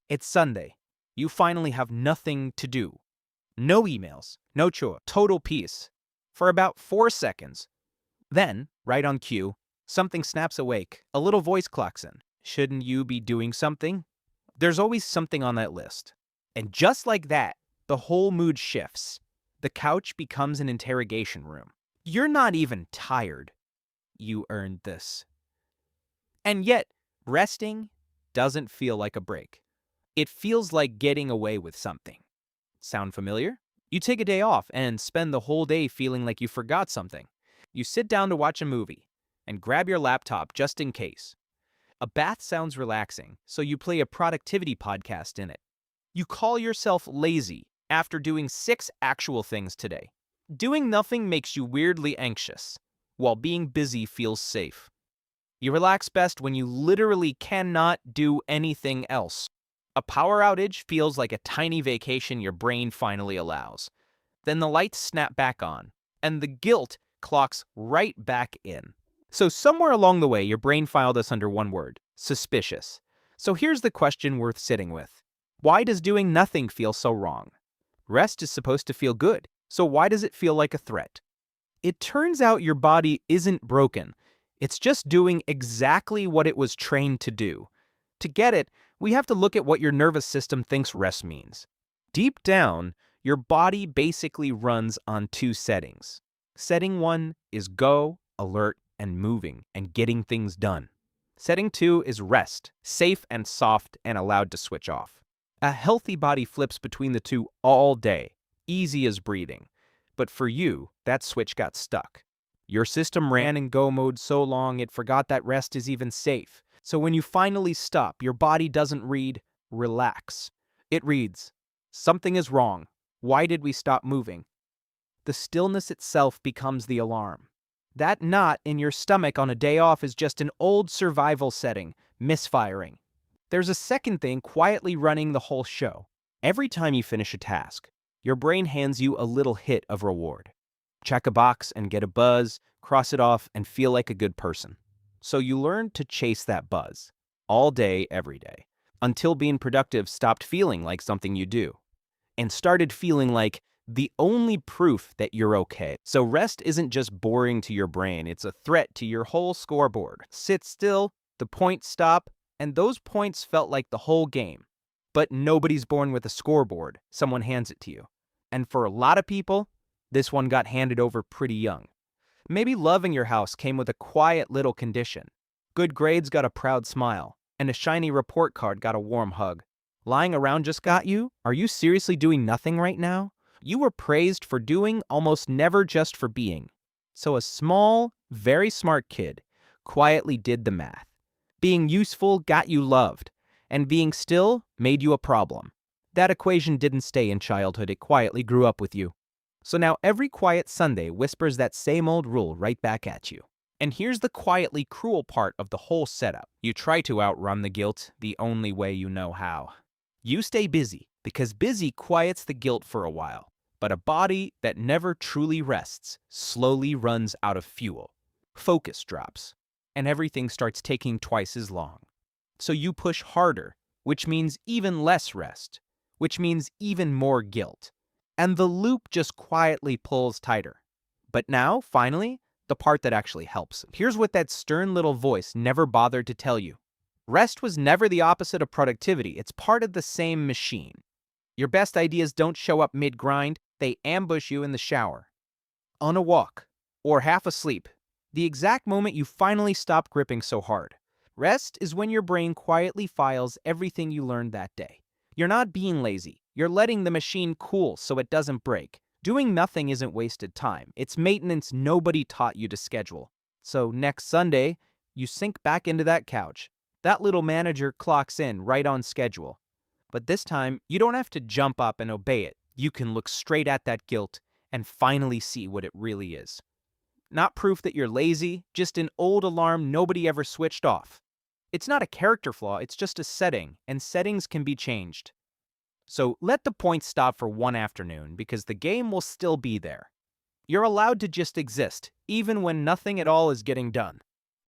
It's Sunday. You finally have nothing to do. No emails, no chore, total peace. For about 4 seconds. Then, right on cue, something snaps awake. A little voice clocks in. Shouldn't you be doing something? There's always something on that list. And just like that, the whole mood shifts. The couch becomes an interrogation room. You're not even tired. You earned this. And yet, resting doesn't feel like a break. It feels like getting away with something. Sound familiar? You take a day off and spend the whole day feeling like you forgot something. You sit down to watch a movie and grab your laptop just in case. A bath sounds relaxing, so you play a productivity podcast in it. You call yourself lazy after doing 6 actual things today. Doing nothing makes you weirdly anxious, while being busy feels safe. You relax best when you literally cannot do anything else. A power outage feels like a tiny vacation your brain finally allows. Then the lights snap back on, and the guilt clocks right back in. So somewhere along the way, your brain filed us under one word: suspicious. So here's the question worth sitting with. Why does doing nothing feel so wrong? Rest is supposed to feel good, so why does it feel like a threat? It turns out your body isn't broken. It's just doing exactly what it was trained to do. To get it, we have to look at what your nervous system thinks rest means. Deep down, your body basically runs on 2 settings. Setting 1 is go, alert, and moving, and getting things done. Setting 2 is rest, safe and soft and allowed to switch off. A healthy body flips between the 2 all day, easy as breathing. But for you, that switch got stuck. Your system ran in go mode so long it forgot that rest is even safe. So when you finally stop, your body doesn't read, relax. It reads, something is wrong. Why did we stop moving? The stillness itself becomes the alarm. That knot in your stomach on a day off is just an old survival setting, misfiring. There's a second thing quietly running the whole show. Every time you finish a task, your brain hands you a little hit of reward. Check a box and get a buzz, cross it off, and feel like a good person. So you learn to chase that buzz, all day, every day, until being productive stopped feeling like something you do, and started feeling like the only proof that you're okay. So rest isn't just boring to your brain, it's a threat to your whole scoreboard. Sit still, the points stop, and those points felt like the whole game. But nobody's born with a scoreboard, someone hands it to you. And for a lot of people, this one got handed over pretty young. Maybe love in your house came with a quiet little condition. Good grades got a proud smile, and a shiny report card got a warm hug. Lying around just got you? Are you seriously doing nothing right now? You were praised for doing, almost never just for being. So a small, very smart kid quietly did the math. Being useful got you loved, and being still made you a problem. That equation didn't stay in childhood, it quietly grew up with you. So now every quiet Sunday whispers that same old rule right back at you. And here's the quietly cruel part of the whole setup. You try to outrun the guilt the only way you know how. You stay busy, because busy quiets the guilt for a while. But a body that never truly rests slowly runs out of fuel. Focus drops, and everything starts taking twice as long. So you push harder, which means even less rest, which means even more guilt. And the loop just quietly pulls tighter. But now, finally, the part that actually helps. Here's what that stern little voice never bothered to tell you. Rest was never the opposite of productivity. It's part of the same machine. Your best ideas don't show up mid-grind. They ambush you in the shower, on a walk, or half asleep. The exact moment you finally stop gripping so hard. Rest is when your brain quietly files everything you learned that day. You're not being lazy. You're letting the machine cool so it doesn't break. Doing nothing isn't wasted time. It's maintenance nobody taught you to schedule. So next Sunday, you sink back into that couch. That little manager clocks in right on schedule. But this time, you don't have to jump up and obey it. You can look straight at that guilt and finally see what it really is. Not proof that you're lazy, just an old alarm nobody ever switched off. It's not a character flaw, it's just a setting, and settings can be changed. So let the points stop for one afternoon, because the game will still be there. You're allowed to just exist, even when nothing at all is getting done.